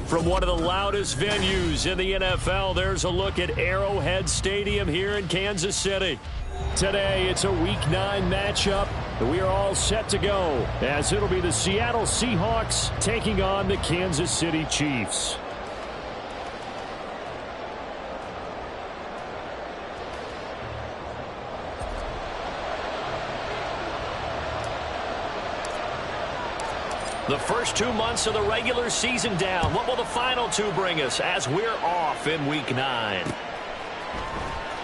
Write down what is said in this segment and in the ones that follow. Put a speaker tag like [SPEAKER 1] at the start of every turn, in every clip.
[SPEAKER 1] From one of the loudest venues in the NFL, there's a look at Arrowhead Stadium here in Kansas City. Today, it's a Week 9 matchup. We are all set to go, as it'll be the Seattle Seahawks taking on the Kansas City Chiefs. The first 2 months of the regular season down. What will the final 2 bring us as we're off in Week 9?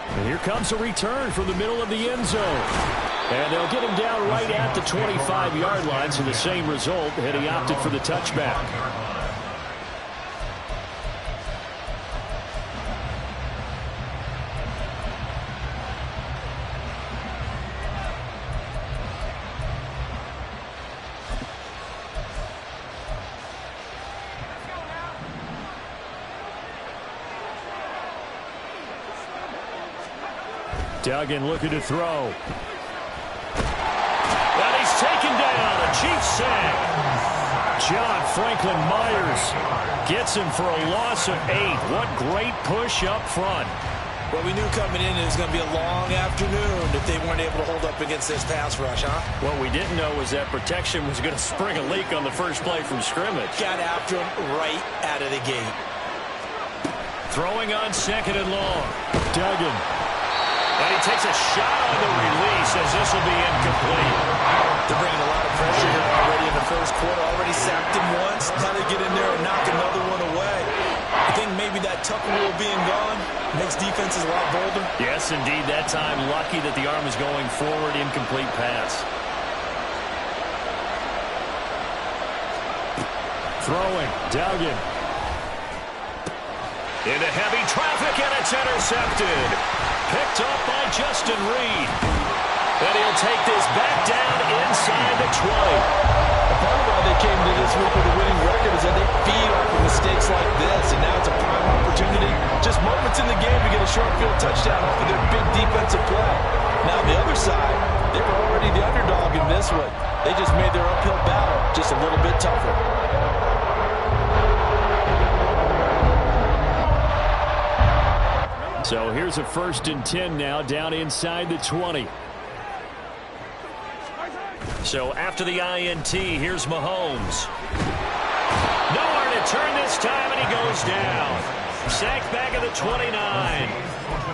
[SPEAKER 1] And here comes a return from the middle of the end zone. And they'll get him down right at the 25-yard line, so the same result, and he opted for the touchback. Duggan looking to throw. And he's taken down. A Chiefs sack. John Franklin Myers gets him for a loss of 8. What great push up front.
[SPEAKER 2] Well, we knew coming in it was going to be a long afternoon if they weren't able to hold up against this pass rush, huh?
[SPEAKER 1] What we didn't know was that protection was going to spring a leak on the first play from scrimmage.
[SPEAKER 2] Got after him right out of the gate.
[SPEAKER 1] Throwing on 2nd and long. Duggan. And he takes a shot on the release as this will be incomplete.
[SPEAKER 2] They're bringing a lot of pressure here already in the first quarter. Already sacked him once. Now they get in there and knock another one away. I think maybe that tucker rule being gone makes defenses a lot bolder.
[SPEAKER 1] Yes, indeed. That time, lucky that the arm is going forward. Incomplete pass. Throwing. Duggan. Into heavy traffic, and it's intercepted. Picked up by Justin Reed. And he'll take this back down inside the 20.
[SPEAKER 2] Part of why they came to this week with a winning record is that they feed off of mistakes like this, and now it's a prime opportunity. Just moments in the game to get a short field touchdown off of their big defensive play. Now the other side, they were already the underdog in this one. They just made their uphill battle just a little bit tougher.
[SPEAKER 1] So here's a 1st and 10 now, down inside the 20. So after the INT, here's Mahomes. Nowhere to turn this time, and he goes down. Sacked back at the 29.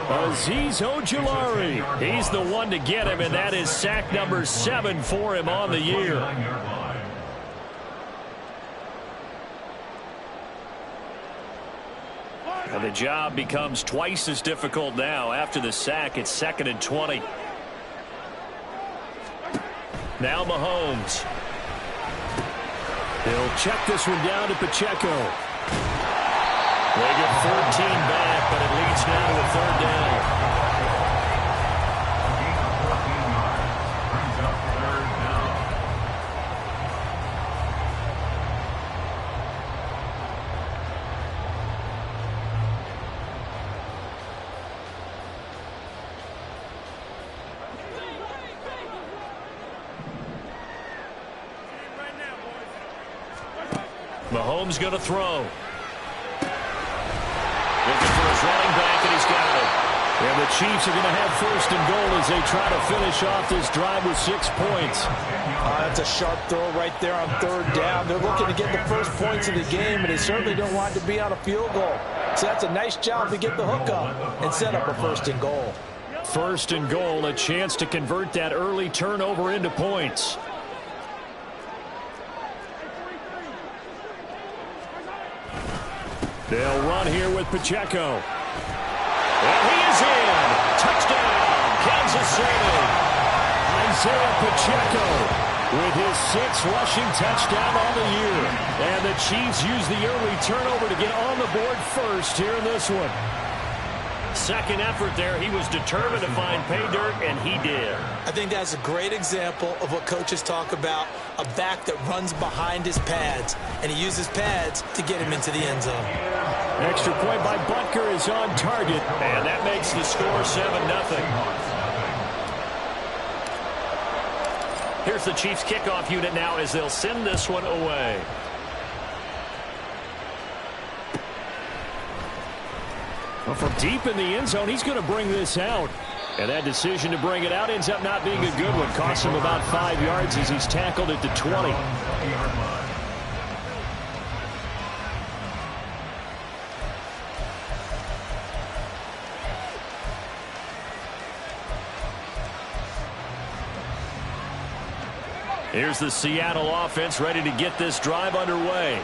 [SPEAKER 1] Azeez Ojulari. He's the one to get him, and that is sack number 7 for him on the year. And the job becomes twice as difficult now. After the sack, it's 2nd and 20. Now Mahomes. He'll check this one down to Pacheco. They get 14 back, but it leads now to a 3rd down. Mahomes going to throw. Looking for his running back, and he's got it. And the Chiefs are going to have 1st and goal as they try to finish off this drive with 6 points.
[SPEAKER 2] That's a sharp throw right there on 3rd down. They're looking to get the first points of the game, and they certainly don't want it to be on a field goal. So that's a nice job to get the hook up and set up a 1st and goal.
[SPEAKER 1] 1st and goal, a chance to convert that early turnover into points. They'll run here with Pacheco. And he is in. Touchdown, Kansas City. Isaiah Pacheco with his 6th rushing touchdown on the year. And the Chiefs use the early turnover to get on the board first here in this one. Second effort there. He was determined to find pay dirt, and he did.
[SPEAKER 2] I think that's a great example of what coaches talk about, a back that runs behind his pads, and he uses pads to get him into the end zone.
[SPEAKER 1] Extra point by Butker is on target, and that makes the score 7-0. Here's the Chiefs kickoff unit now as they'll send this one away. Well, from deep in the end zone, he's going to bring this out. And that decision to bring it out ends up not being a good one. Costs him about 5 yards as he's tackled at the 20. Here's the Seattle offense ready to get this drive underway.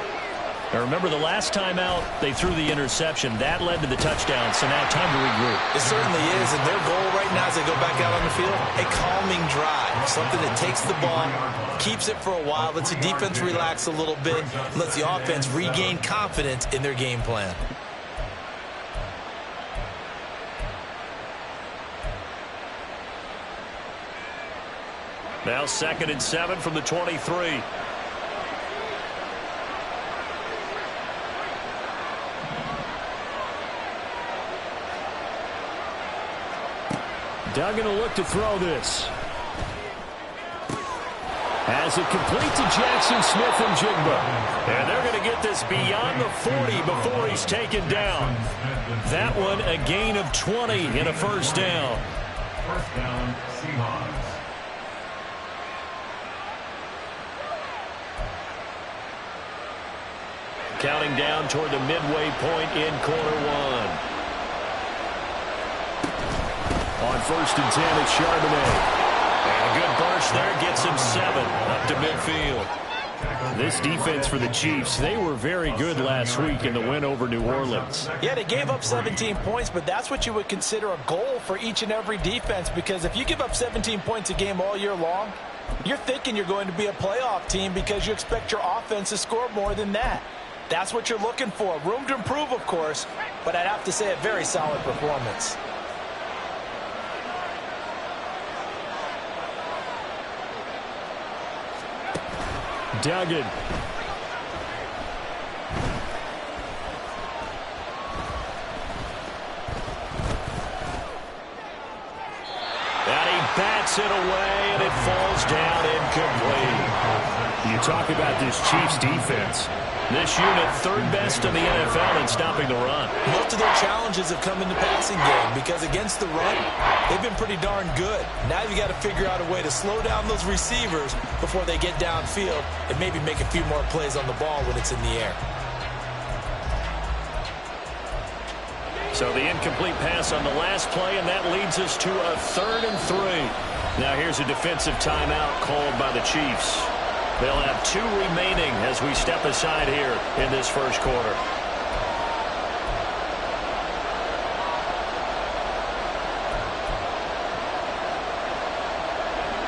[SPEAKER 1] Now remember, the last time out, they threw the interception. That led to the touchdown, so now time to regroup.
[SPEAKER 2] It certainly is, and their goal right now as they go back out on the field, a calming drive. Something that takes the ball, keeps it for a while, lets the defense relax a little bit, lets the offense regain confidence in their game plan.
[SPEAKER 1] Now 2nd and 7 from the 23. Duggan will look to throw this. Has it complete to Jackson Smith and Jigba. And they're going to get this beyond the 40 before he's taken down. That one a gain of 20 and a first down.
[SPEAKER 3] First down, Seahawks.
[SPEAKER 1] Counting down toward the midway point in quarter one. On 1st and 10, it's Charbonnet. And a good burst there gets him 7 up to midfield. This defense for the Chiefs, they were very good last week in the win over New Orleans.
[SPEAKER 4] Yeah, they gave up 17 points, but that's what you would consider a goal for each and every defense, because if you give up 17 points a game all year long, you're thinking you're going to be a playoff team because you expect your offense to score more than that. That's what you're looking for. Room to improve, of course, but I'd have to say a very solid performance.
[SPEAKER 1] Duggan. And he bats it away, and it falls down incomplete. You talk about this Chiefs defense. This unit, 3rd best in the NFL in stopping the run.
[SPEAKER 2] Most of their challenges have come in the passing game because against the run, they've been pretty darn good. Now you got to figure out a way to slow down those receivers before they get downfield and maybe make a few more plays on the ball when it's in the air.
[SPEAKER 1] So the incomplete pass on the last play, and that leads us to a 3rd and 3. Now here's a defensive timeout called by the Chiefs. They'll have 2 remaining as we step aside here in this first quarter.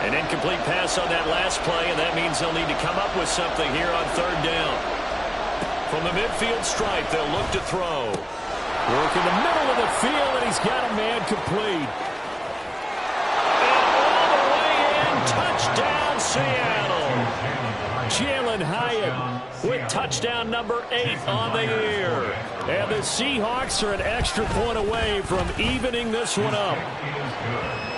[SPEAKER 1] An incomplete pass on that last play, and that means they'll need to come up with something here on 3rd down. From the midfield stripe, they'll look to throw. Work in the middle of the field, and he's got a man complete. And all the way in, touchdown, Seattle. Jalen Hyatt with touchdown number 8 on the year. And the Seahawks are an extra point away from evening this one up.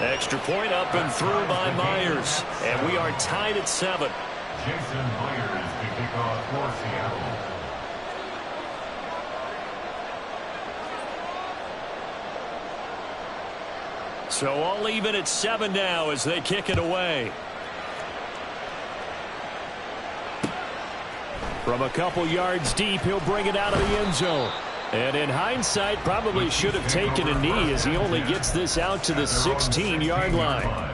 [SPEAKER 1] Extra point up and through by Myers. And we are tied at 7.
[SPEAKER 3] Jason Myers to kick off for Seattle.
[SPEAKER 1] So all even at 7 now as they kick it away. From a couple yards deep, he'll bring it out of the end zone. And in hindsight, probably should have taken a knee as he only gets this out to the 16-yard line.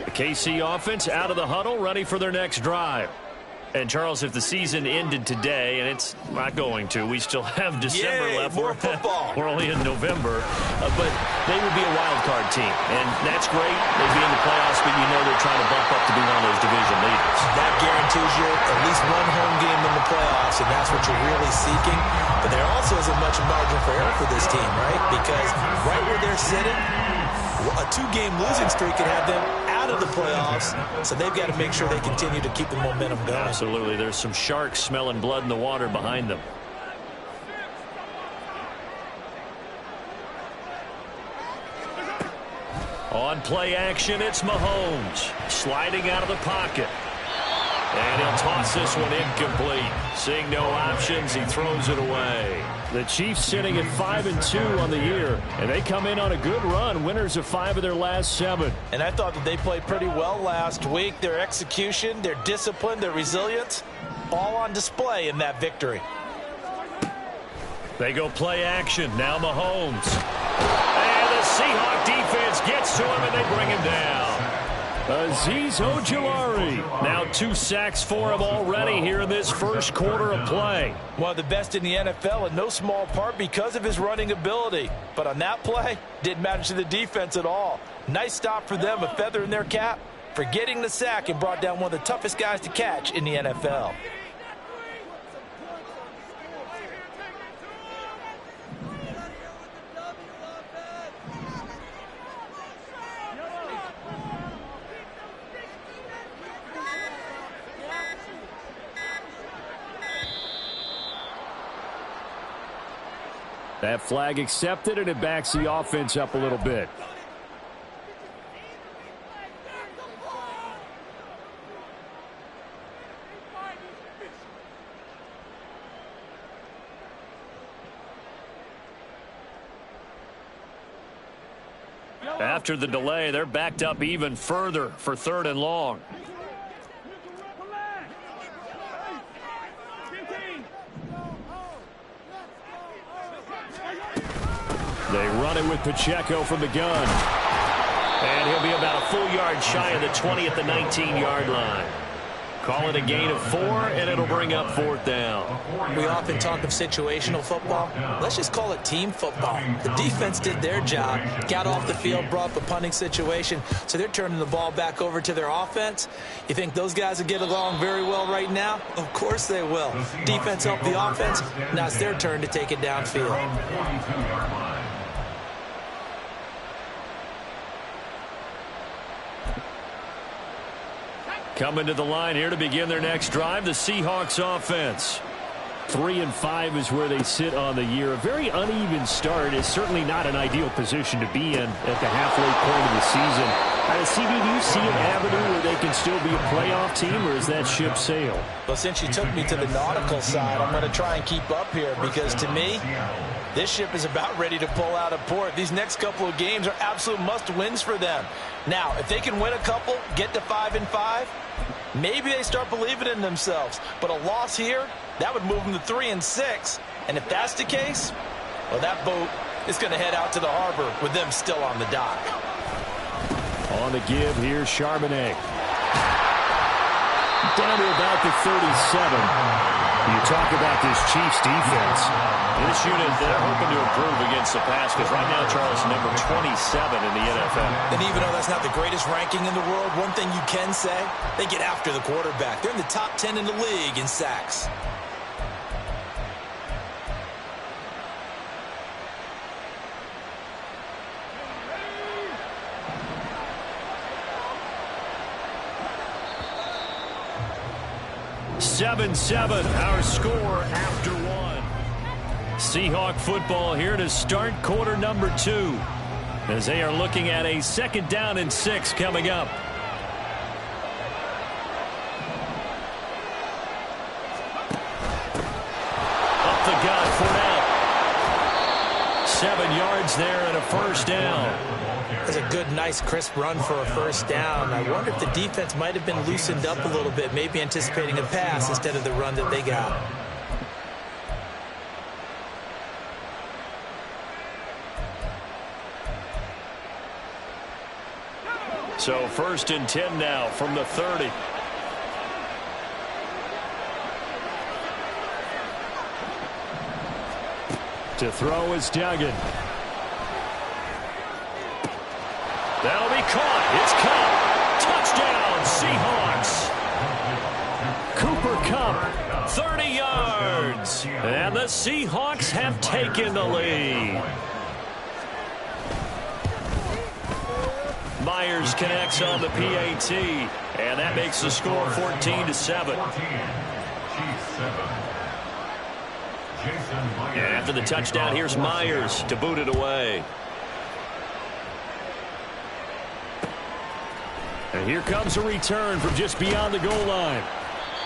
[SPEAKER 1] The KC offense out of the huddle, ready for their next drive. And, Charles, if the season ended today, and it's not going to, we still have December left.
[SPEAKER 2] More football.
[SPEAKER 1] We're only in November. But they would be a wild card team. And that's great. They'd be in the playoffs, but you know they're trying to bump up to be one of those division leaders.
[SPEAKER 2] That guarantees you at least one home game in the playoffs, and that's what you're really seeking. But there also isn't much margin for error for this team, right? Because right where they're sitting, a 2-game losing streak could have them out of the playoffs, so they've got to make sure they continue to keep the momentum going.
[SPEAKER 1] Absolutely. There's some sharks smelling blood in the water behind them. On play action, it's Mahomes. Sliding out of the pocket. And he'll toss this one incomplete. Seeing no options, he throws it away. The Chiefs sitting at 5-2 on the year, and they come in on a good run, winners of 5 of their last 7.
[SPEAKER 4] And I thought that they played pretty well last week. Their execution, their discipline, their resilience, all on display in that victory.
[SPEAKER 1] They go play action. Now Mahomes. And the Seahawks defense gets to him, and they bring him down. Azeez Ojulari. Now 2 sacks for him already here in this first quarter of play.
[SPEAKER 4] One of the best in the NFL, in no small part because of his running ability. But on that play, didn't matter to the defense at all. Nice stop for them, a feather in their cap for getting the sack and brought down one of the toughest guys to catch in the NFL.
[SPEAKER 1] That flag accepted, and it backs the offense up a little bit. After the delay, they're backed up even further for 3rd and long. They run it with Pacheco from the gun. And he'll be about a full yard shy of the 20 at the 19-yard line. Call it a gain of 4, and it'll bring up 4th down.
[SPEAKER 4] We often talk of situational football. Let's just call it team football. The defense did their job, got off the field, brought up a punting situation, so they're turning the ball back over to their offense. You think those guys will get along very well right now? Of course they will. Defense helped the offense. Now it's their turn to take it downfield.
[SPEAKER 1] Coming to the line here to begin their next drive, the Seahawks offense. 3-5 is where they sit on the year. A very uneven start is certainly not an ideal position to be in at the halfway point of the season. CD, do you see an avenue where they can still be a playoff team, or is that ship sailed?
[SPEAKER 4] Well, since you took me to the nautical side, I'm going to try and keep up here because to me, this ship is about ready to pull out of port. These next couple of games are absolute must-wins for them. Now, if they can win a couple, get to 5-5, maybe they start believing in themselves. But a loss here, that would move them to 3-6. And if that's the case, well, that boat is going to head out to the harbor with them still on the dock.
[SPEAKER 1] On the give, here's Charbonnet. Down to about the 37. You talk about this Chiefs defense. This unit, they're hoping to improve against the pass because right now, Charles, number 27 in the NFL.
[SPEAKER 4] And even though that's not the greatest ranking in the world, one thing you can say, they get after the quarterback. They're in the top 10 in the league in sacks.
[SPEAKER 1] Our score after 1. Seahawk football here to start quarter number 2 as they are looking at a 2nd down and 6 coming up. Up the gut, Fournette. 7 yards there and a 1st down.
[SPEAKER 4] That's a good, nice, crisp run for a 1st down. I wonder if the defense might have been loosened up a little bit, maybe anticipating a pass instead of the run that they got.
[SPEAKER 1] So 1st and 10 now from the 30. To throw is Duggan. That'll be caught. It's Cup. Touchdown, Seahawks. Cooper Kupp, 30 yards. And the Seahawks have taken the lead. Myers connects on the PAT, and that makes the score 14-7. And after the touchdown, here's Myers to boot it away. And here comes a return from just beyond the goal line.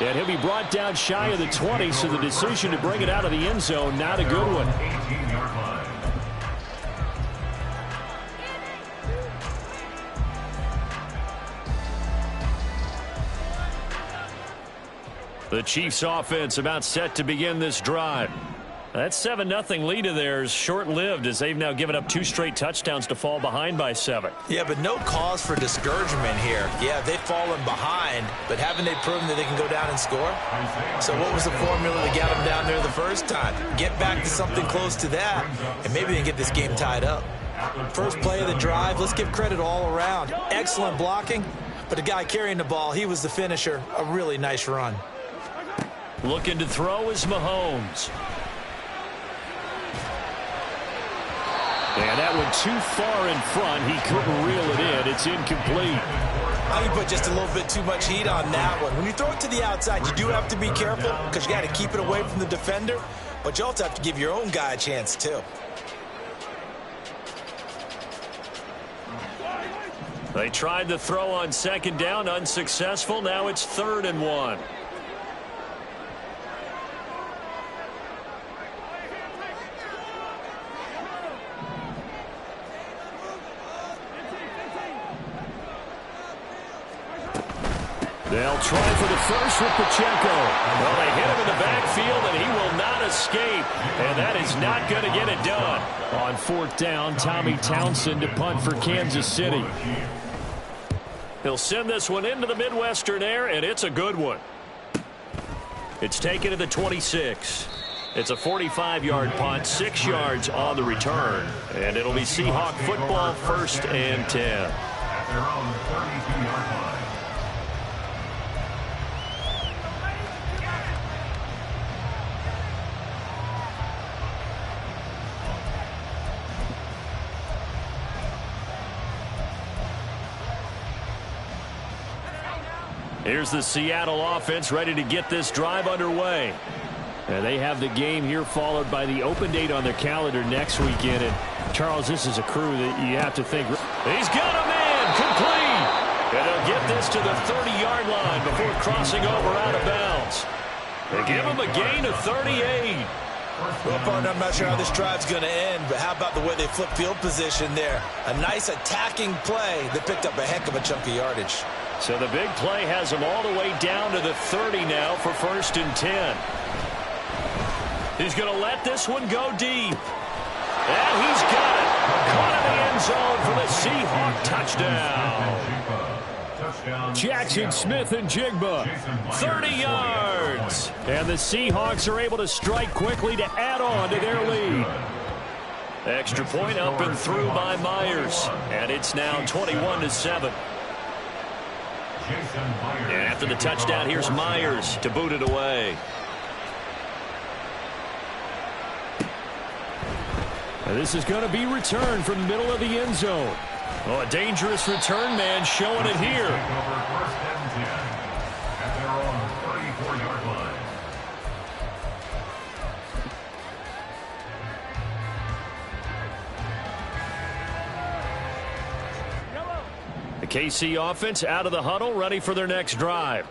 [SPEAKER 1] And he'll be brought down shy of the 20, so the decision to bring it out of the end zone, not a good one.
[SPEAKER 3] 18-yard line.
[SPEAKER 1] The Chiefs offense about set to begin this drive. That 7-0 lead of theirs short-lived as they've now given up 2 straight touchdowns to fall behind by 7.
[SPEAKER 4] Yeah, but no cause for discouragement here. Yeah, they've fallen behind, but haven't they proven that they can go down and score? So what was the formula that got them down there the first time? Get back to something close to that, and maybe they can get this game tied up. First play of the drive, let's give credit all around. Excellent blocking, but the guy carrying the ball, he was the finisher. A really nice run.
[SPEAKER 1] Looking to throw is Mahomes. And that went too far in front. He couldn't reel it in. It's incomplete.
[SPEAKER 4] I think you put just a little bit too much heat on that one. When you throw it to the outside, you do have to be careful because you got to keep it away from the defender. But you also have to give your own guy a chance, too.
[SPEAKER 1] They tried the throw on second down, unsuccessful. Now it's 3rd and 1. They'll try for the first with Pacheco. Well, they hit him in the backfield, and he will not escape. And that is not going to get it done. On 4th down, Tommy Townsend to punt for Kansas City. He'll send this one into the Midwestern air, and it's a good one. It's taken to the 26. It's a 45-yard punt, 6 yards on the return. And it'll be Seahawk football, 1st and 10.
[SPEAKER 3] At their own 32-yard line.
[SPEAKER 1] Here's the Seattle offense ready to get this drive underway. And they have the game here followed by the open date on their calendar next weekend. And, Charles, this is a crew that you have to think. He's got a man complete. And they'll get this to the 30-yard line before crossing over out of bounds. They give him a gain of 38.
[SPEAKER 4] Well, partner, I'm not sure how this drive's going to end, but how about the way they flip field position there? A nice attacking play that picked up a heck of a chunk of yardage.
[SPEAKER 1] So the big play has him all the way down to the 30 now for 1st and 10. He's going to let this one go deep. And he's got it. Caught in the end zone for the Seahawk touchdown. Jackson Smith and Jigba, 30 yards. And the Seahawks are able to strike quickly to add on to their lead. Extra point up and through by Myers. And it's now 21-7. And after the touchdown, here's Myers to boot it away. And this is going to be returned from the middle of the end zone. Oh, a dangerous return man showing it here.
[SPEAKER 3] At their own 34-yard line.
[SPEAKER 1] The KC offense out of the huddle, ready for their next drive.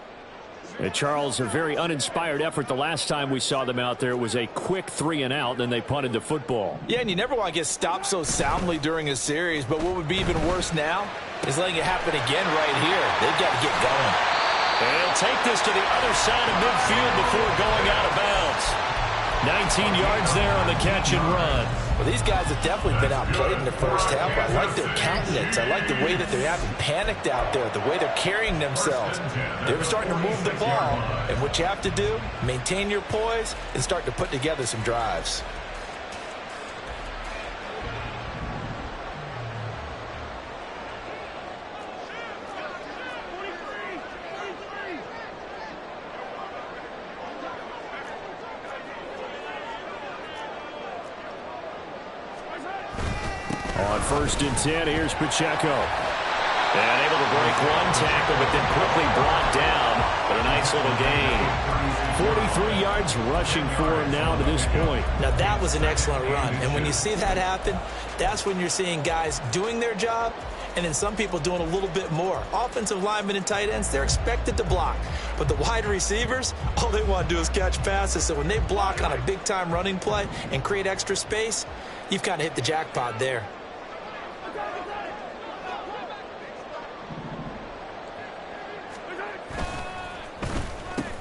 [SPEAKER 1] And Charles, a very uninspired effort the last time we saw them out there. It was a quick 3-and-out, then they punted the football.
[SPEAKER 4] Yeah, and you never want to get stopped so soundly during a series, but what would be even worse now is letting it happen again right here. They've got to get going.
[SPEAKER 1] And he'll take this to the other side of midfield before going out of bounds. 19 yards there on the catch and run.
[SPEAKER 4] Well, these guys have definitely been outplayed in the first half. I like their countenance. I like the way that they haven't panicked out there, the way they're carrying themselves. They're starting to move the ball, and what you have to do, maintain your poise and start to put together some drives.
[SPEAKER 1] On 1st and 10, here's Pacheco. And able to break one tackle, but then quickly brought down But a nice little gain. 43 yards rushing for him now to this point.
[SPEAKER 4] Now, that was an excellent run. And when you see that happen, that's when you're seeing guys doing their job and then some people doing a little bit more. Offensive linemen and tight ends, they're expected to block. But the wide receivers, all they want to do is catch passes. So when they block on a big-time running play and create extra space, you've kind of hit the jackpot there.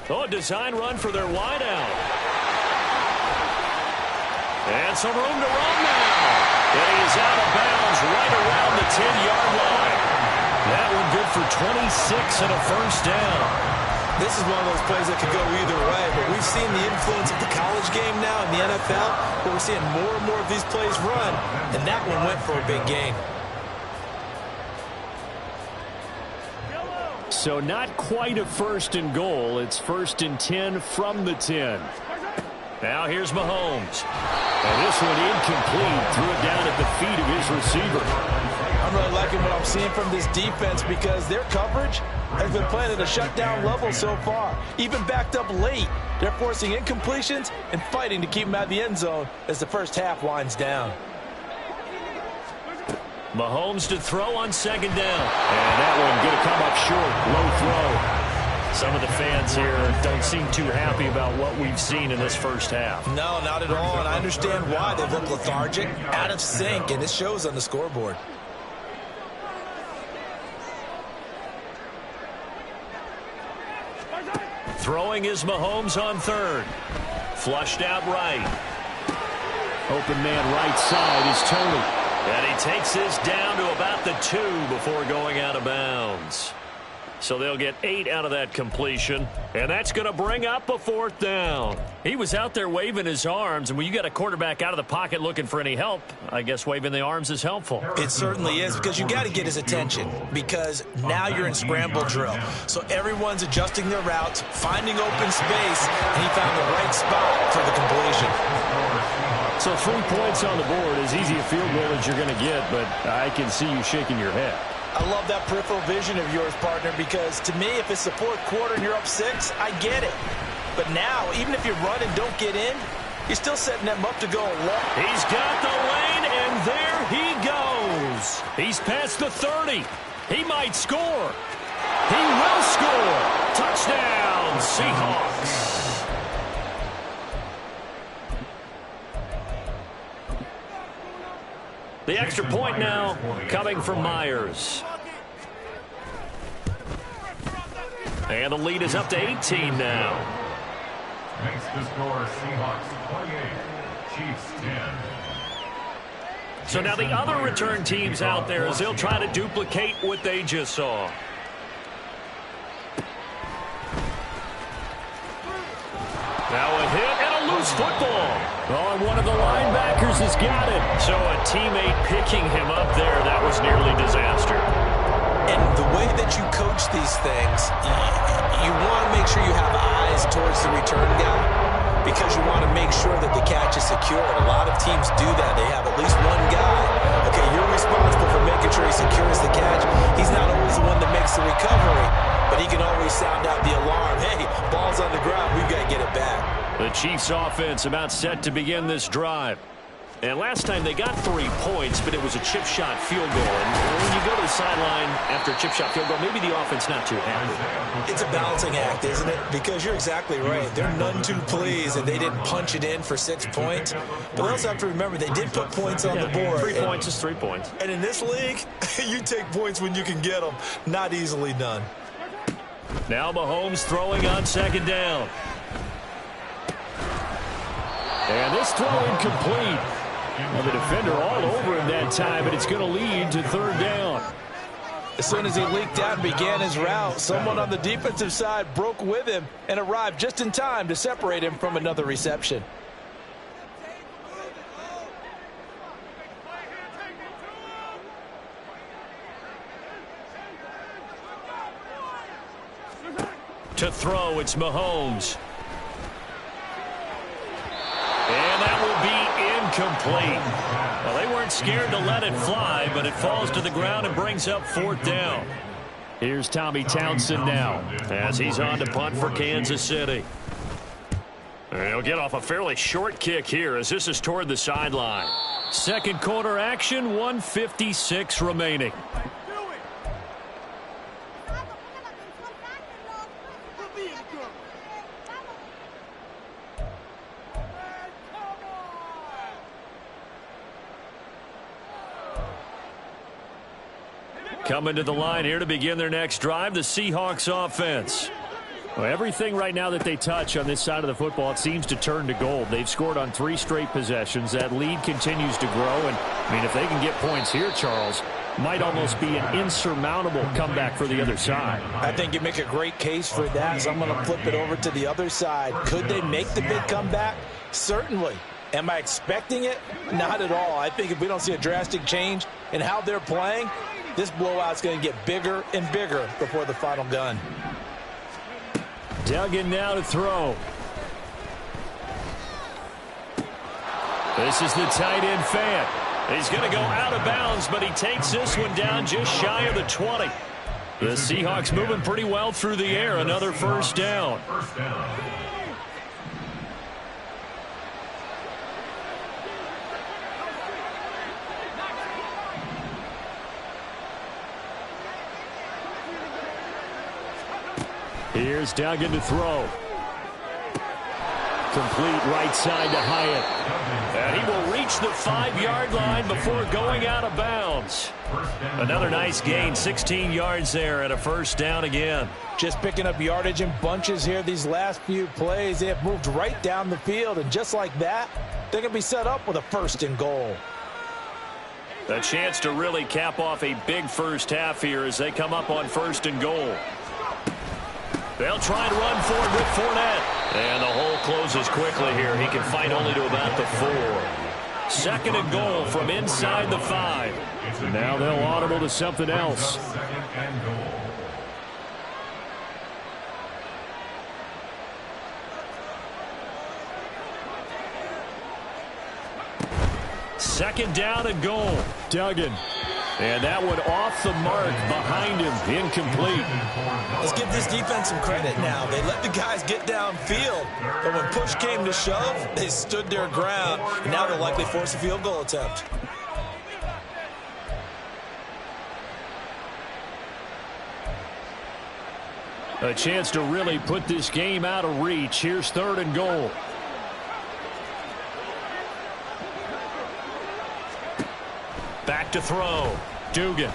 [SPEAKER 1] Oh, a design run for their wideout. And some room to run now. And he is out of bounds right around the 10-yard line. That one good for 26 and a first down.
[SPEAKER 4] This is one of those plays that could go either way, but we've seen the influence of the college game now in the NFL, where we're seeing more and more of these plays run, and that one went for a big gain.
[SPEAKER 1] So not quite a first and goal. It's first and 10 from the 10. Now here's Mahomes. And this one incomplete. Threw it down at the feet of his receiver.
[SPEAKER 4] I'm really liking what I'm seeing from this defense because their coverage has been playing at a shutdown level so far. Even backed up late, they're forcing incompletions and fighting to keep them out of the end zone as the first half winds down.
[SPEAKER 1] Mahomes to throw on second down. And that one going to come up short. Low throw. Some of the fans here don't seem too happy about what we've seen in this first half.
[SPEAKER 4] No, not at all, and I understand why. They look lethargic, out of sync, and it shows on the scoreboard.
[SPEAKER 1] Throwing is Mahomes on third. Flushed out right. Open man right side is Tony. And he takes this down to about the 2 before going out of bounds. So they'll get 8 out of that completion. And that's going to bring up a fourth down. He was out there waving his arms. And when you got a quarterback out of the pocket looking for any help, I guess waving the arms is helpful.
[SPEAKER 4] It certainly is, because you got to get his attention, because now you're in scramble drill. So everyone's adjusting their routes, finding open space, and he found the right spot for the completion.
[SPEAKER 1] So 3 points on the board, as easy a field goal as you're going to get, but I can see you shaking your head.
[SPEAKER 4] I love that peripheral vision of yours, partner, because to me, if it's the fourth quarter and you're up 6, I get it. But now, even if you run and don't get in, you're still setting them up to go long.
[SPEAKER 1] He's got the lane, and there he goes. He's past the 30. He might score. He will score. Touchdown, Seahawks. The extra point now coming from Myers. And the lead is up to 18 now.
[SPEAKER 3] Makes the score Seahawks 28, Chiefs 10.
[SPEAKER 1] So now the other return teams out there as they'll try to duplicate what they just saw. Now a hit and a loose football. Oh, and one of the linebackers has got it. So a teammate picking him up there, that was nearly disaster.
[SPEAKER 4] And the way that you coach these things, you want to make sure you have eyes towards the return guy, because you want to make sure that the catch is secured. A lot of teams do that. They have at least one guy. Okay, you're responsible for making sure he secures the catch. He's not always the one that makes the recovery, but he can always sound out the alarm. Hey, ball's on the ground. We've got to get it back.
[SPEAKER 1] The Chiefs offense about set to begin this drive. And last time they got 3 points, but it was a chip shot field goal. And when you go to the sideline after a chip shot field goal, maybe the offense not too happy.
[SPEAKER 4] It's a balancing act, isn't it? Because you're exactly right. They're none too pleased that they didn't punch it in for 6 points. But they also have to remember they did put points on the board.
[SPEAKER 1] 3 points is 3 points.
[SPEAKER 4] And in this league, you take points when you can get them. Not easily done.
[SPEAKER 1] Now Mahomes throwing on second down. And this throw incomplete. Well, the defender all over him that time, but it's going to lead to third down.
[SPEAKER 4] As soon as he leaked out and began his route, someone on the defensive side broke with him and arrived just in time to separate him from another reception.
[SPEAKER 1] To throw, it's Mahomes. And that will be incomplete. Well, they weren't scared to let it fly, but it falls to the ground and brings up fourth down. Here's Tommy Townsend now as he's on to punt for Kansas City. And he'll get off a fairly short kick here as this is toward the sideline. Second quarter action, 1:56 remaining. Coming to the line here to begin their next drive, the Seahawks offense. Well, everything right now that they touch on this side of the football, it seems to turn to gold. They've scored on 3 straight possessions. That lead continues to grow. And, I mean, if they can get points here, Charles, might almost be an insurmountable comeback for the other side.
[SPEAKER 4] I think you make a great case for that, so I'm going to flip it over to the other side. Could they make the big comeback? Certainly. Am I expecting it? Not at all. I think if we don't see a drastic change in how they're playing, this blowout's going to get bigger and bigger before the final gun.
[SPEAKER 1] Duggan now to throw. This is the tight end fan. He's going to go out of bounds, but he takes this one down just shy of the 20. The Seahawks moving pretty well through the air. Another first down. Here's Duggan to throw. Complete right side to Hyatt. And he will reach the 5-yard line before going out of bounds. Another nice gain, 16 yards there and a first down again.
[SPEAKER 4] Just picking up yardage in bunches here these last few plays. They have moved right down the field, and just like that, they're going to be set up with a first and goal.
[SPEAKER 1] A chance to really cap off a big first half here as they come up on first and goal. They'll try and run for it with Fournette. And the hole closes quickly here. He can fight only to about the 4. Second and goal from inside the 5. Now they'll audible to something else. Second down and goal. Duggan. And that one off the mark behind him. Incomplete.
[SPEAKER 4] Let's give this defense some credit now. They let the guys get downfield. But when push came to shove, they stood their ground. And now they'll likely force a field goal attempt.
[SPEAKER 1] A chance to really put this game out of reach. Here's third and goal. Back to throw. Dugan.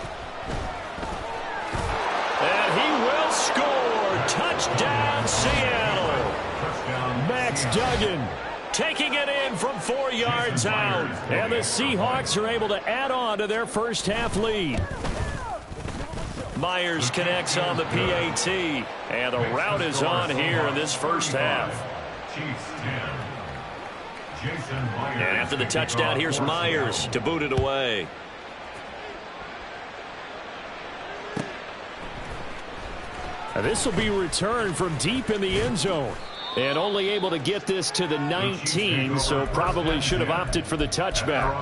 [SPEAKER 1] And he will score. Touchdown, Seattle. Max Duggan taking it in from 4 yards out. And the Seahawks are able to add on to their first half lead. Myers connects on the PAT. And the route is on here in this first half. And after the touchdown, here's Myers to boot it away. This will be returned from deep in the end zone. And only able to get this to the 19, so probably should have opted for the touchback.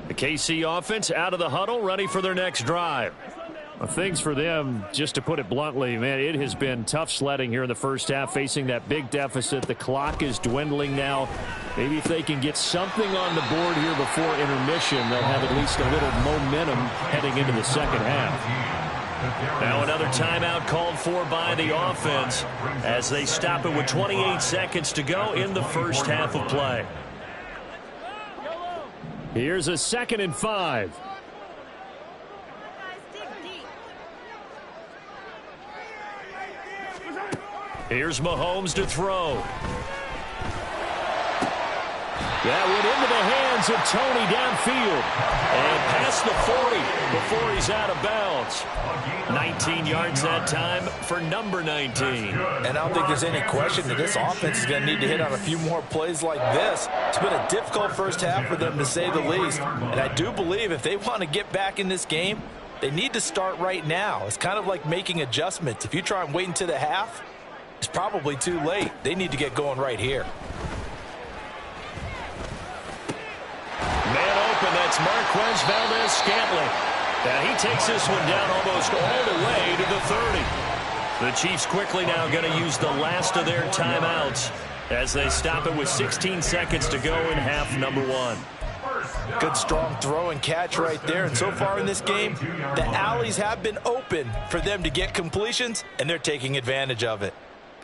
[SPEAKER 1] The KC offense out of the huddle, ready for their next drive. Well, things for them, just to put it bluntly, man, it has been tough sledding here in the first half, facing that big deficit. The clock is dwindling now. Maybe if they can get something on the board here before intermission, they'll have at least a little momentum heading into the second half. Now another timeout called for by the offense as they stop it with 28 seconds to go in the first half of play. Here's a 2nd and 5. Here's Mahomes to throw. That went into the hands of Tony downfield. And past the 40 before he's out of bounds. 19 yards that time for number 19.
[SPEAKER 4] And I don't think there's any question that this offense is going to need to hit on a few more plays like this. It's been a difficult first half for them, to say the least. And I do believe if they want to get back in this game, they need to start right now. It's kind of like making adjustments. If you try and wait until the half, It's probably too late. They need to get going right here.
[SPEAKER 1] Man open, that's Marquez Valdez-Scantling. And he takes this one down almost all the way to the 30. The Chiefs quickly now going to use the last of their timeouts as they stop it with 16 seconds to go in half number 1.
[SPEAKER 4] Good strong throw and catch right there. And so far in this game, the alleys have been open for them to get completions, and they're taking advantage of it.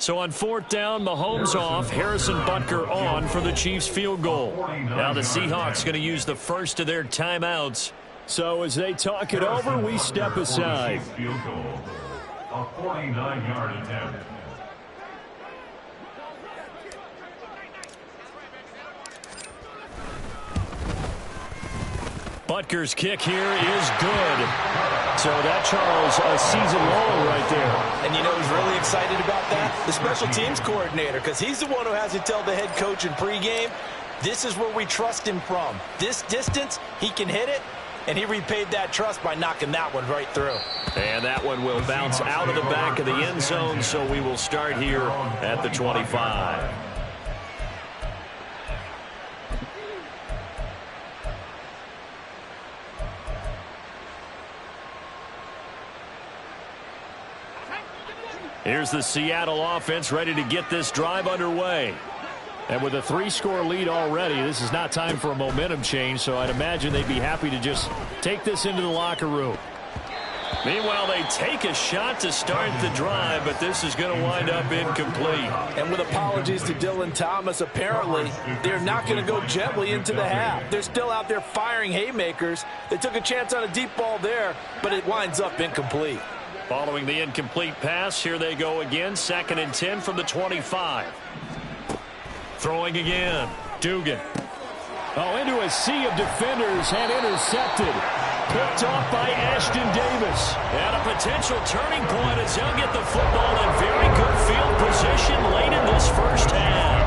[SPEAKER 1] So on 4th down, Mahomes off, Harrison Butker on for the Chiefs field goal. Now the Seahawks going to use the first of their timeouts. So as they talk it over, we step aside.
[SPEAKER 3] Field goal, a 49-yard attempt.
[SPEAKER 1] Butker's kick here is good. So that, Charles, a season long right there.
[SPEAKER 4] And you know who's really excited about that? The special teams coordinator, because he's the one who has to tell the head coach in pregame, this is where we trust him from. This distance, he can hit it, and he repaid that trust by knocking that one right through.
[SPEAKER 1] And that one will bounce out of the back of the end zone, so we will start here at the 25. Here's the Seattle offense ready to get this drive underway. And with a 3-score lead already, this is not time for a momentum change, so I'd imagine they'd be happy to just take this into the locker room. Meanwhile, they take a shot to start the drive, but this is going to wind up incomplete.
[SPEAKER 4] And with apologies to Dylan Thomas, apparently they're not going to go gently into the half. They're still out there firing haymakers. They took a chance on a deep ball there, but it winds up incomplete.
[SPEAKER 1] Following the incomplete pass, here they go again. 2nd and 10 from the 25. Throwing again. Dugan. Oh, into a sea of defenders and intercepted. Picked off by Ashton Davis. And a potential turning point as they'll get the football in very good field position late in this first half.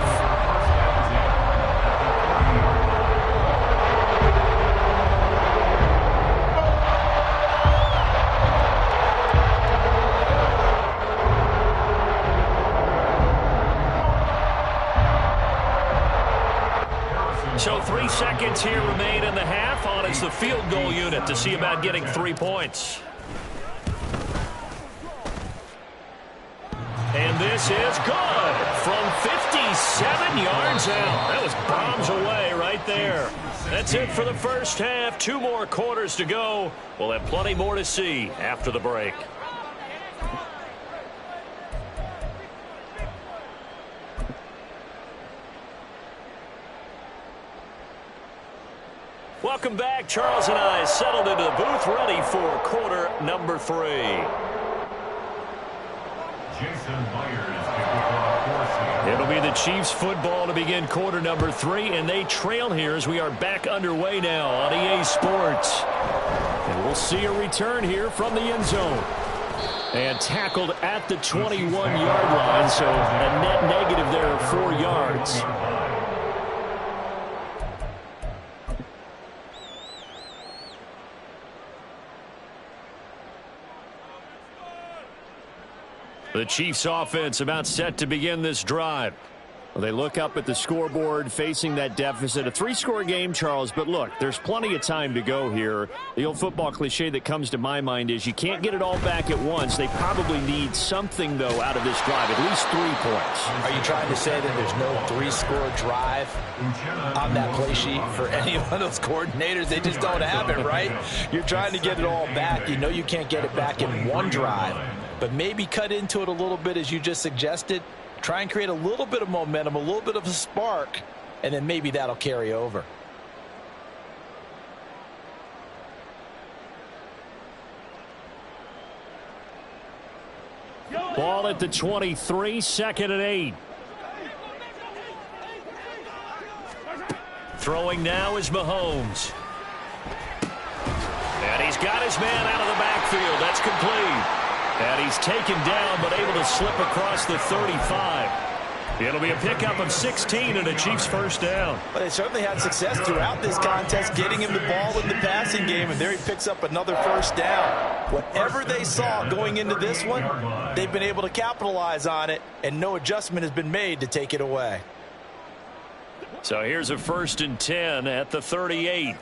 [SPEAKER 1] So 3 seconds here remain in the half. On is the field goal unit to see about getting 3 points. And this is good from 57 yards out. That was bombs away right there. That's it for the first half. 2 more quarters to go. We'll have plenty more to see after the break. Welcome back. Charles and I settled into the booth ready for quarter number 3.
[SPEAKER 3] Jason Myers to kick off for Seattle.
[SPEAKER 1] It'll be the Chiefs football to begin quarter number 3, and they trail here as we are back underway now on EA Sports. And we'll see a return here from the end zone. And tackled at the 21-yard line, so a net negative there of 4 yards. The Chiefs offense about set to begin this drive. Well, they look up at the scoreboard facing that deficit. A 3-score game, Charles, but look, there's plenty of time to go here. The old football cliche that comes to my mind is you can't get it all back at once. They probably need something, though, out of this drive, at least 3 points.
[SPEAKER 4] Are you trying to say that there's no 3-score drive on that play sheet for any one of those coordinators? They just don't have it, right? You're trying to get it all back. You know you can't get it back in one drive. But maybe cut into it a little bit as you just suggested. Try and create a little bit of momentum, a little bit of a spark, and then maybe that'll carry over.
[SPEAKER 1] Ball at the 23, 2nd and 8. Throwing now is Mahomes. And he's got his man out of the backfield. That's complete. And he's taken down, but able to slip across the 35. It'll be a pickup of 16 and a Chiefs first down.
[SPEAKER 4] But they certainly had success throughout this contest, getting him the ball in the passing game, and there he picks up another first down. Whatever they saw going into this one, they've been able to capitalize on it, and no adjustment has been made to take it away.
[SPEAKER 1] So here's a 1st and 10 at the 38.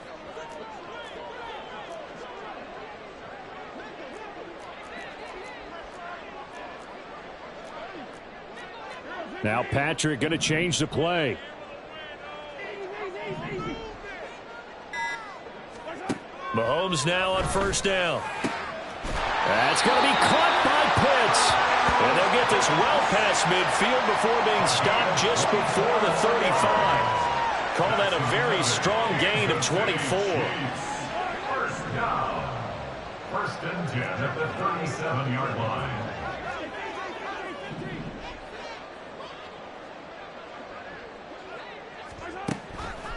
[SPEAKER 1] Now Patrick going to change the play. Mahomes now on 1st down. That's going to be caught by Pitts. And they'll get this well past midfield before being stopped just before the 35. Call that a very strong gain of 24.
[SPEAKER 3] 1st down. 1st and 10 at the 37-yard line.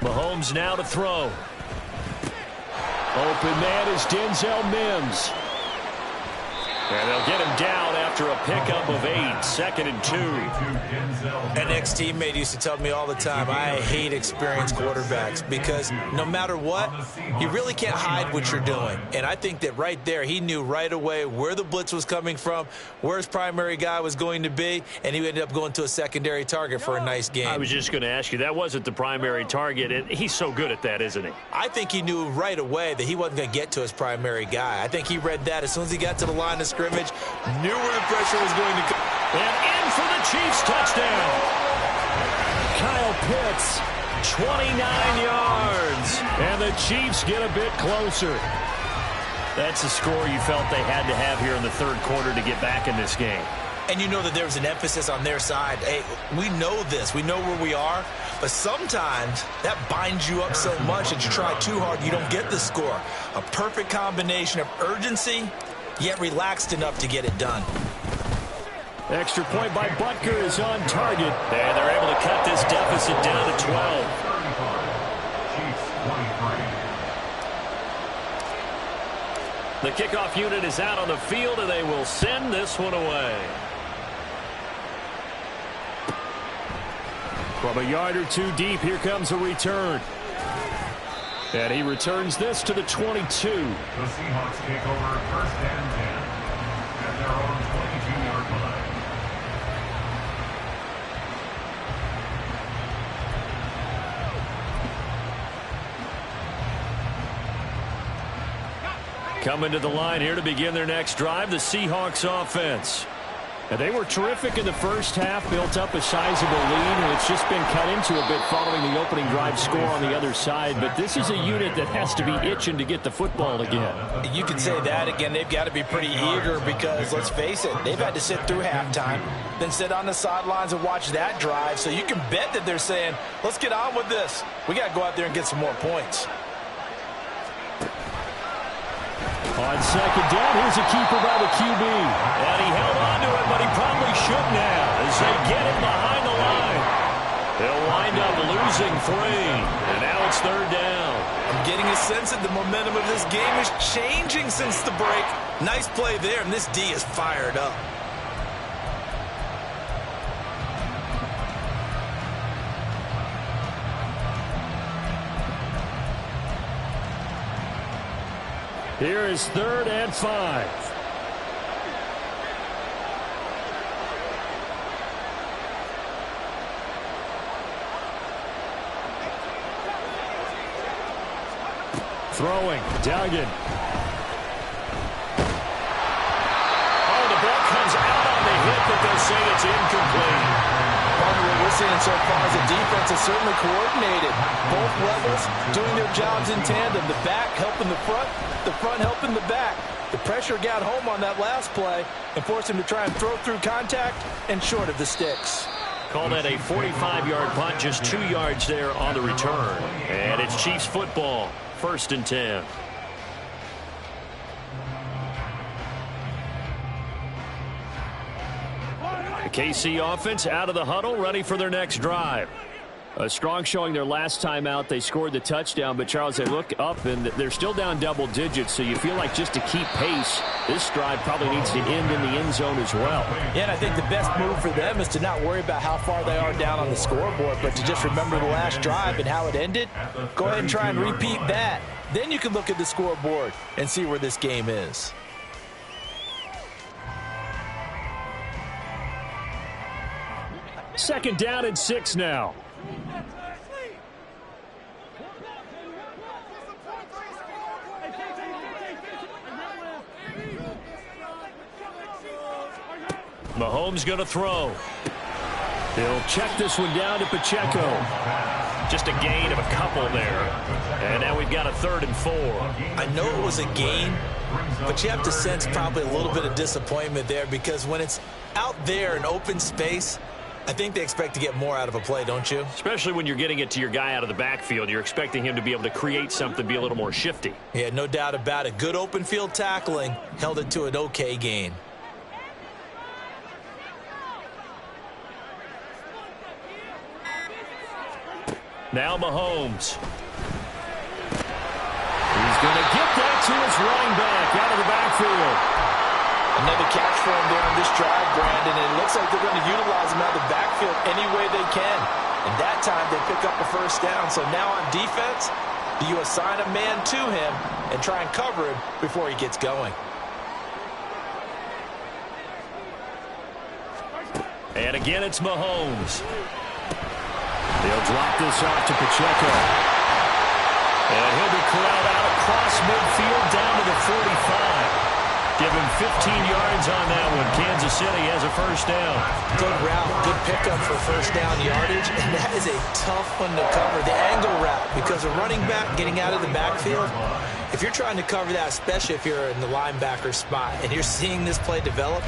[SPEAKER 1] Mahomes now to throw. Open man is Denzel Mims. And they'll get him down after a pickup of 8. 2nd and 2.
[SPEAKER 4] An ex-teammate used to tell me all the time, I hate experienced quarterbacks because no matter what, you really can't hide what you're doing. And I think that right there, he knew right away where the blitz was coming from, where his primary guy was going to be, and he ended up going to a secondary target for a nice game.
[SPEAKER 1] I was just going to ask you, that wasn't the primary target, and he's so good at that, isn't he?
[SPEAKER 4] I think he knew right away that he wasn't going to get to his primary guy. I think he read that as soon as he got to the line of scrimmage, knew where the pressure was going to come.
[SPEAKER 1] And in for the Chiefs touchdown. Kyle Pitts, 29 yards. And the Chiefs get a bit closer. That's the score you felt they had to have here in the 3rd quarter to get back in this game.
[SPEAKER 4] And you know that there was an emphasis on their side. Hey, we know this. We know where we are. But sometimes that binds you up so much that you try too hard, you don't get the score. A perfect combination of urgency, yet relaxed enough to get it done.
[SPEAKER 1] Extra point by Butker is on target. And they're able to cut this deficit down to 12. The kickoff unit is out on the field, and they will send this one away. From a yard or 2 deep, here comes a return. And he returns this to the 22.
[SPEAKER 3] The Seahawks take over 1st and 10 at their own 22-yard line.
[SPEAKER 1] Coming to the line here to begin their next drive, the Seahawks offense. And they were terrific in the first half, built up a sizable lead, and it's just been cut into a bit following the opening drive score on the other side. But this is a unit that has to be itching to get the football again.
[SPEAKER 4] You can say that again. They've got to be pretty eager because, let's face it, they've had to sit through halftime, then sit on the sidelines and watch that drive. So you can bet that they're saying, let's get on with this. We got to go out there and get some more points.
[SPEAKER 1] On 2nd down, here's a keeper by the QB. And he held on to it, but he probably shouldn't have as they get him behind the line. They'll wind up losing 3. And now it's 3rd down.
[SPEAKER 4] I'm getting a sense that the momentum of this game is changing since the break. Nice play there, and this D is fired up.
[SPEAKER 1] Here is 3rd and 5. Throwing, Duggan. Oh, the ball comes out on the hit, but they'll say it's incomplete.
[SPEAKER 4] What we're seeing so far is the defense is certainly coordinated. Both levels doing their jobs in tandem. The back helping the front helping the back. The pressure got home on that last play and forced him to try and throw through contact and short of the sticks.
[SPEAKER 1] Call that a 45-yard punt, just 2 yards there on the return. And it's Chiefs football, 1st and 10. The KC offense out of the huddle, ready for their next drive. A strong showing their last time out. They scored the touchdown, but Charles, they look up and they're still down double digits, so you feel like just to keep pace, this drive probably needs to end in the end zone as well.
[SPEAKER 4] Yeah, and I think the best move for them is to not worry about how far they are down on the scoreboard, but to just remember the last drive and how it ended. Go ahead and try and repeat that. Then you can look at the scoreboard and see where this game is.
[SPEAKER 1] 2nd down and 6 now. Mahomes going to throw. He'll check this one down to Pacheco. Just a gain of a couple there. And now we've got a 3rd and 4.
[SPEAKER 4] I know it was a gain, but you have to sense probably a little bit of disappointment there, because when it's out there in open space, I think they expect to get more out of a play, don't you?
[SPEAKER 1] Especially when you're getting it to your guy out of the backfield. You're expecting him to be able to create something, be a little more shifty.
[SPEAKER 4] Yeah, no doubt about it. Good open field tackling held it to an okay gain.
[SPEAKER 1] Now Mahomes. He's going to get that to his running back out of the backfield.
[SPEAKER 4] Another catch for him there on this drive, Brandon, and it looks like they're going to utilize him out of the backfield any way they can. And that time they pick up a 1st down. So now on defense, do you assign a man to him and try and cover him before he gets going?
[SPEAKER 1] And again, it's Mahomes. They'll drop this off to Pacheco. And he'll be corralled out across midfield down to the 45. Give him 15 yards on that one. Kansas City has a 1st down.
[SPEAKER 4] Good route, good pickup for 1st down yardage, and that is a tough one to cover. The angle route, because a running back getting out of the backfield, if you're trying to cover that, especially if you're in the linebacker spot and you're seeing this play develop,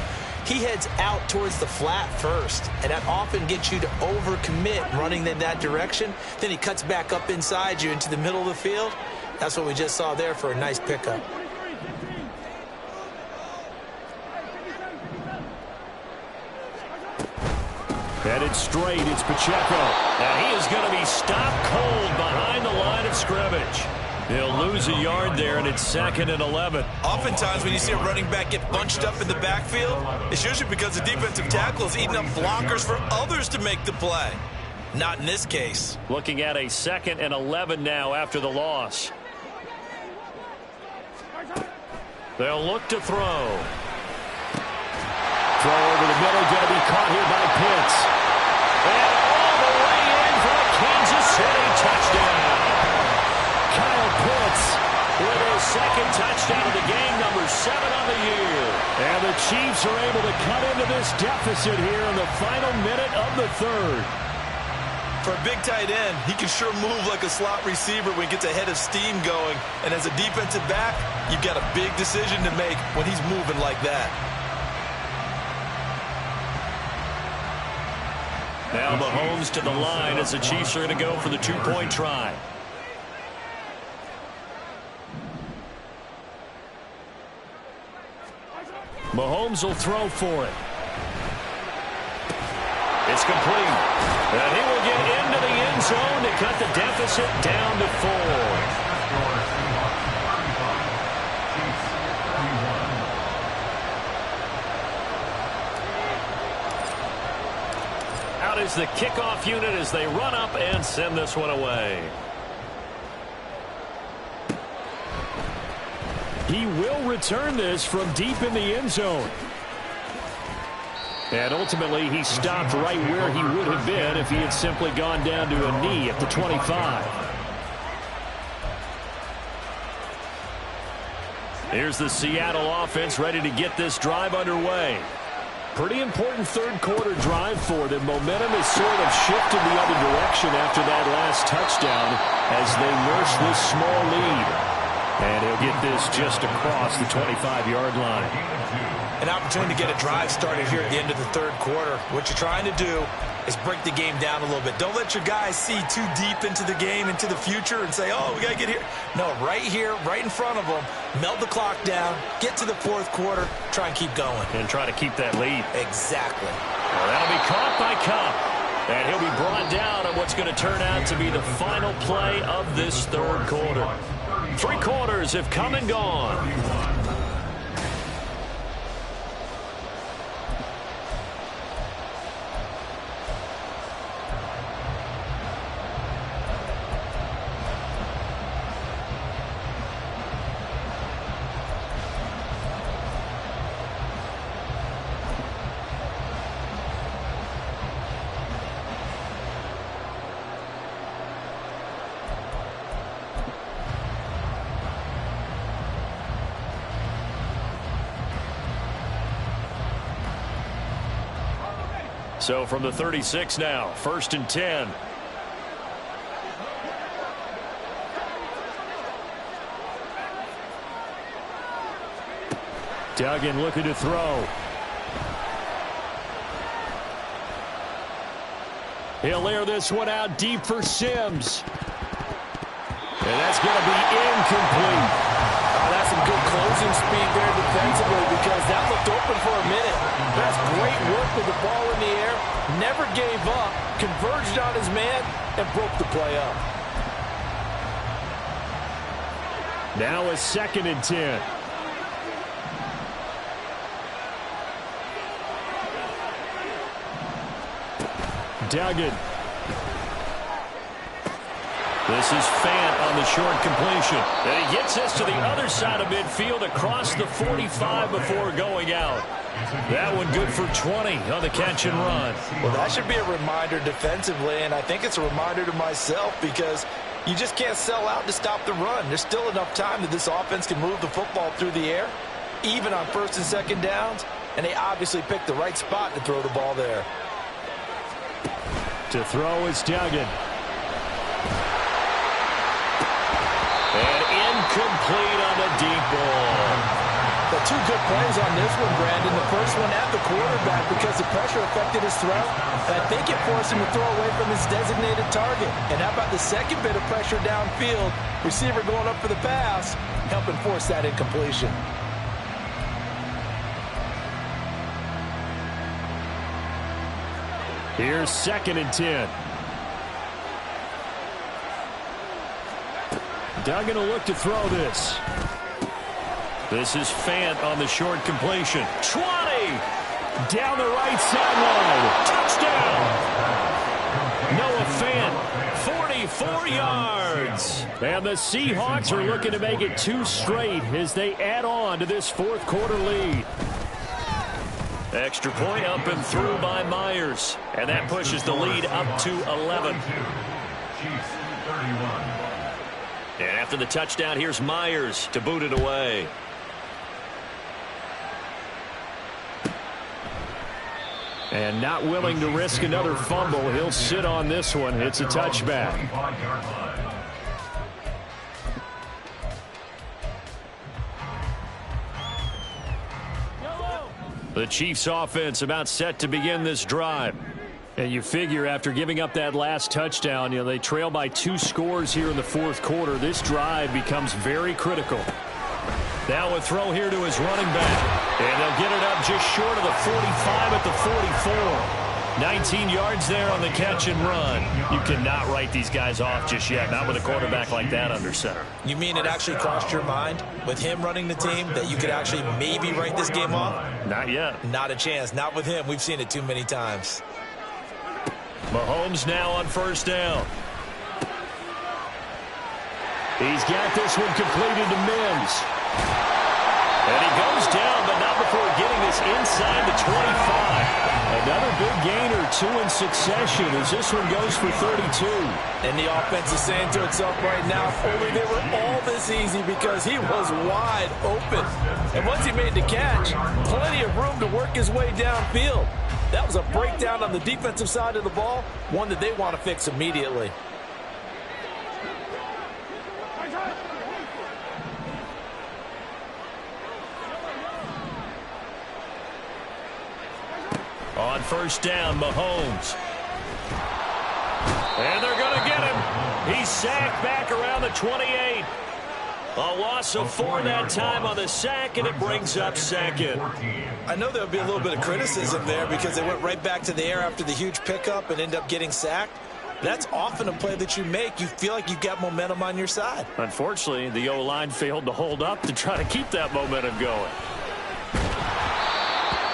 [SPEAKER 4] he heads out towards the flat first, and that often gets you to overcommit running in that direction. Then he cuts back up inside you into the middle of the field. That's what we just saw there for a nice pickup.
[SPEAKER 1] Headed straight, it's Pacheco. And he is going to be stopped cold behind the line of scrimmage. He'll lose a yard there, and it's 2nd and 11.
[SPEAKER 2] Oftentimes when you see a running back get bunched up in the backfield, it's usually because the defensive tackle is eating up blockers for others to make the play. Not in this case.
[SPEAKER 1] Looking at a 2nd and 11 now after the loss. They'll look to throw. Throw over the middle, going to be caught here by Pitts. And all the way in for a Kansas City touchdown. Kyle Pitts with his 2nd touchdown of the game, number 7 on the year. And the Chiefs are able to cut into this deficit here in the final minute of the 3rd.
[SPEAKER 2] For a big tight end, he can sure move like a slot receiver when he gets a head of steam going. And as a defensive back, you've got a big decision to make when he's moving like that.
[SPEAKER 1] Now Mahomes to the line as the Chiefs are going to go for the 2-point try. Mahomes will throw for it. It's complete. And he will get into the end zone to cut the deficit down to 4. Out is the kickoff unit as they run up and send this one away. He will return this from deep in the end zone. And ultimately, he stopped right where he would have been if he had simply gone down to a knee at the 25. Here's the Seattle offense ready to get this drive underway. Pretty important 3rd quarter drive for them. Momentum has sort of shifted the other direction after that last touchdown as they nurse this small lead. And he'll get this just across the 25-yard line.
[SPEAKER 4] An opportunity to get a drive started here at the end of the 3rd quarter. What you're trying to do is break the game down a little bit. Don't let your guys see too deep into the game, into the future, and say, oh, we got to get here. No, right here, right in front of them, melt the clock down, get to the 4th quarter, try and keep going.
[SPEAKER 1] And try to keep that lead.
[SPEAKER 4] Exactly.
[SPEAKER 1] Well, that'll be caught by Cup. And he'll be brought down on what's going to turn out to be the final play of this 3rd quarter. 3 quarters have come and gone. So from the 36 now, 1st and 10. Duggan looking to throw. He'll air this one out deep for Sims. And that's going to be incomplete.
[SPEAKER 4] That's some good closing speed there defensively because that looked open for a minute. That's great work with the ball in the air. Never gave up, converged on his man, and broke the play up.
[SPEAKER 1] Now a 2nd and 10. Duggan. This is Fant on the short completion. And he gets this to the other side of midfield across the 45 before going out. That one good for 20 on the catch and run.
[SPEAKER 4] Well, that should be a reminder defensively, and I think it's a reminder to myself because you just can't sell out to stop the run. There's still enough time that this offense can move the football through the air, even on 1st and 2nd downs, and they obviously picked the right spot to throw the ball there.
[SPEAKER 1] To throw is Duggan. And incomplete on the deep ball.
[SPEAKER 4] But 2 good plays on this one, Brandon. The first one at the quarterback because the pressure affected his throw. And I think it forced him to throw away from his designated target. And how about the second bit of pressure downfield? Receiver going up for the pass, helping force that incompletion.
[SPEAKER 1] Here's 2nd and 10. Duggan will look to throw this. This is Fant on the short completion. 20! Down the right sideline. Touchdown! Noah Fant, 44 yards. And the Seahawks are looking to make it 2 straight as they add on to this 4th quarter lead. Extra point up and through by Myers. And that pushes the lead up to 11. And after the touchdown, here's Myers to boot it away. And not willing to risk another fumble. He'll sit on this one. It's a touchback. The Chiefs offense about set to begin this drive. And you figure after giving up that last touchdown, they trail by 2 scores here in the 4th quarter. This drive becomes very critical. Now a throw here to his running back. And they'll get it up just short of the 45 at the 44. 19 yards there on the catch and run. You cannot write these guys off just yet, not with a quarterback like that under center.
[SPEAKER 4] You mean it actually crossed your mind with him running the team that you could actually maybe write this game off?
[SPEAKER 1] Not yet.
[SPEAKER 4] Not a chance. Not with him. We've seen it too many times.
[SPEAKER 1] Mahomes now on 1st down. He's got this one completed to Mims. And he goes down, but not before getting this inside the 25. Another big gain or 2 in succession as this one goes for 32.
[SPEAKER 4] And the offense is saying to itself right now, if only they were all this easy because he was wide open. And once he made the catch, plenty of room to work his way downfield. That was a breakdown on the defensive side of the ball, one that they want to fix immediately.
[SPEAKER 1] On 1st down, Mahomes. And they're going to get him. He's sacked back around the 28. A loss of 4 that time on the sack, and it brings up 2nd.
[SPEAKER 4] I know there'll be a little bit of criticism there because they went right back to the air after the huge pickup and end up getting sacked. That's often a play that you make. You feel like you've got momentum on your side.
[SPEAKER 1] Unfortunately, the O-line failed to hold up to try to keep that momentum going.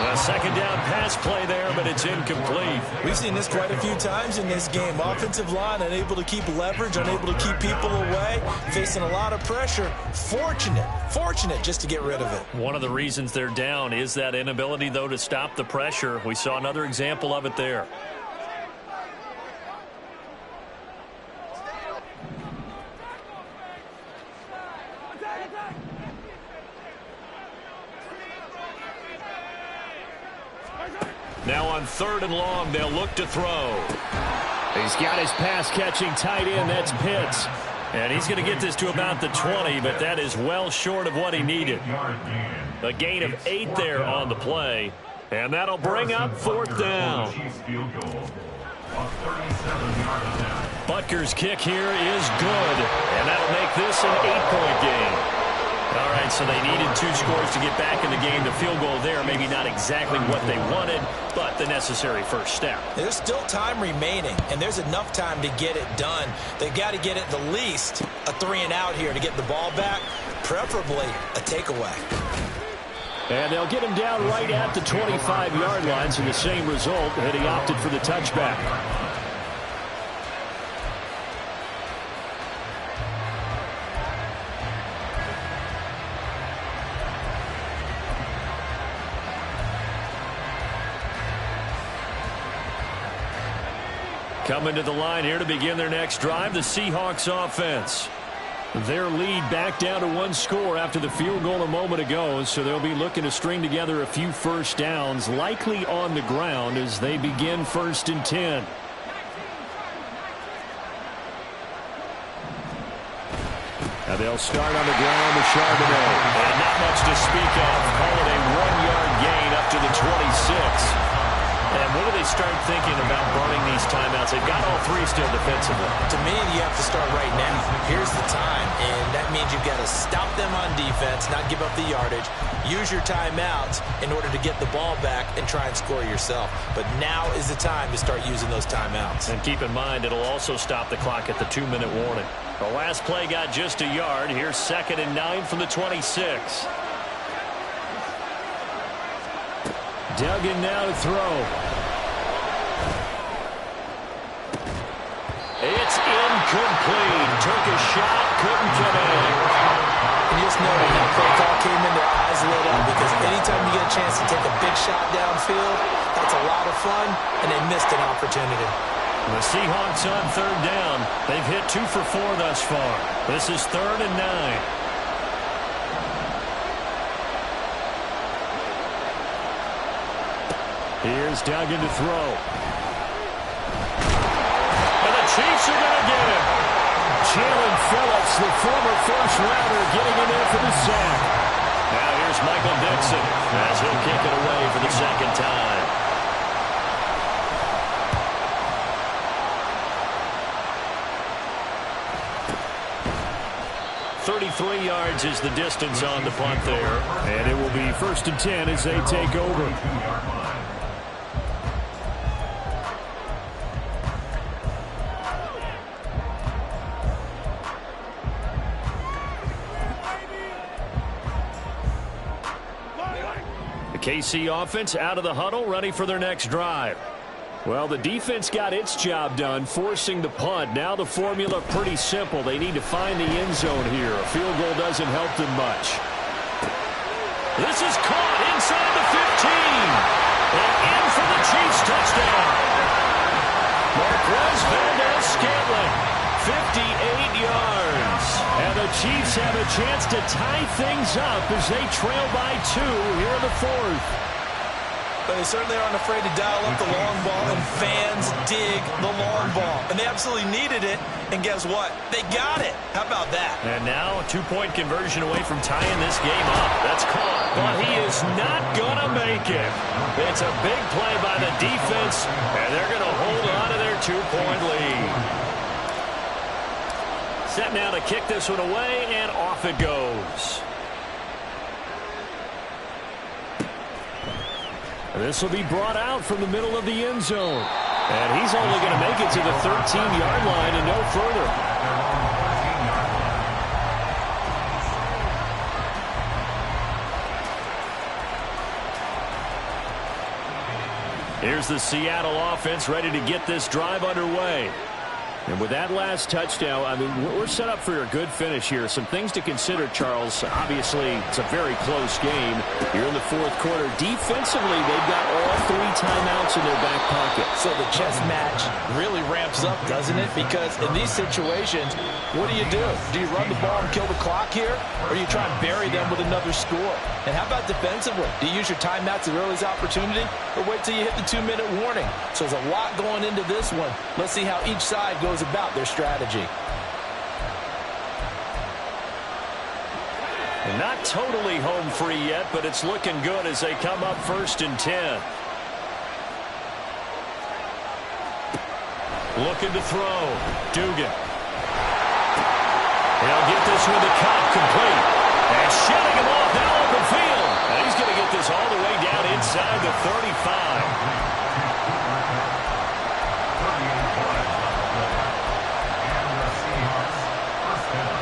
[SPEAKER 1] A 2nd down pass play there, but it's incomplete.
[SPEAKER 4] We've seen this quite a few times in this game. Offensive line unable to keep leverage, unable to keep people away, facing a lot of pressure. Fortunate just to get rid of it.
[SPEAKER 1] One of the reasons they're down is that inability, though, to stop the pressure. We saw another example of it there. Now on 3rd and long, they'll look to throw. He's got his pass-catching tight end. That's Pitts. And he's going to get this to about the 20, but that is well short of what he needed. A gain of 8 there on the play. And that'll bring up 4th down. Butker's kick here is good. And that'll make this an 8-point game. All right, so they needed 2 scores to get back in the game. The field goal there, maybe not exactly what they wanted, but the necessary first step.
[SPEAKER 4] There's still time remaining, and there's enough time to get it done. They've got to get it the least a 3-and-out here to get the ball back, preferably a takeaway.
[SPEAKER 1] And they'll get him down right at the 25-yard line, so the same result, and he opted for the touchback. Coming to the line here to begin their next drive, the Seahawks offense. Their lead back down to 1 score after the field goal a moment ago, so they'll be looking to string together a few first downs, likely on the ground as they begin 1st and 10. And they'll start on the ground with Charbonnet. And not much to speak of. Call it a 1-yard gain up to the 26. And when do they start thinking about burning these timeouts? They've got all 3 still defensively.
[SPEAKER 4] To me, you have to start right now. Here's the time, and that means you've got to stop them on defense, not give up the yardage, use your timeouts in order to get the ball back and try and score yourself. But now is the time to start using those timeouts.
[SPEAKER 1] And keep in mind, it'll also stop the clock at the 2-minute warning. The last play got just a yard. Here's 2nd and 9 from the 26. Duggan now to throw. It's incomplete. Took a shot, couldn't connect.
[SPEAKER 4] And just know when that play call came in, their eyes lit up, because anytime you get a chance to take a big shot downfield, that's a lot of fun, and they missed an opportunity.
[SPEAKER 1] The Seahawks on 3rd down. They've hit 2 for 4 thus far. This is 3rd and 9. Here's Duggan to throw. And the Chiefs are going to get him. Jalen Phillips, the former first-rounder, getting in there for the sack. Now here's Michael Dixon as he'll kick it away for the 2nd time. .33 yards is the distance on the punt there. And it will be 1st and 10 as they take over. KC offense out of the huddle, ready for their next drive. Well, the defense got its job done, forcing the punt. Now the formula pretty simple. They need to find the end zone here. A field goal doesn't help them much. This is caught inside the 15. And in for the Chiefs touchdown. Marquez Valdez-Scantling, 58 yards. And the Chiefs have a chance to tie things up as they trail by 2 here in the 4th.
[SPEAKER 4] But they certainly aren't afraid to dial up the long ball, and fans dig the long ball. And they absolutely needed it, and guess what? They got it. How about that?
[SPEAKER 1] And now a 2-point conversion away from tying this game up. That's caught, but he is not going to make it. It's a big play by the defense, and they're going to hold on to their 2-point lead. Set now to kick this one away, and off it goes. This will be brought out from the middle of the end zone. And he's only going to make it to the 13-yard line and no further. Here's the Seattle offense ready to get this drive underway. And with that last touchdown, I mean, we're set up for a good finish here. Some things to consider, Charles. Obviously, it's a very close game. You're in the 4th quarter. Defensively, they've got all 3 timeouts timeouts in their back pocket.
[SPEAKER 4] So the chess match really ramps up, doesn't it? Because in these situations, what do? Do you run the ball and kill the clock here? Or do you try and bury them with another score? And how about defensively? Do you use your timeouts at early opportunity? Or wait till you hit the 2-minute warning? So there's a lot going into this one. Let's see how each side goes about their strategy.
[SPEAKER 1] Not totally home free yet, but it's looking good as they come up 1st and 10. Looking to throw. Dugan. He'll get this with the cut complete. And shutting him off now open field. And he's going to get this all the way down inside the 35.
[SPEAKER 3] And the Seahawks, first down.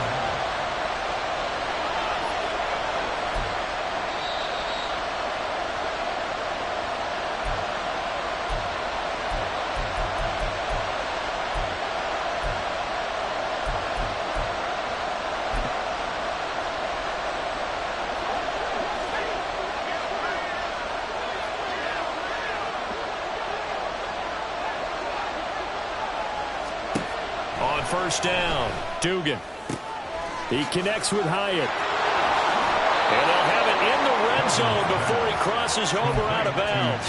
[SPEAKER 1] On 1st down, Dugan. He connects with Hyatt. And they'll have it in the red zone before he crosses over out of bounds.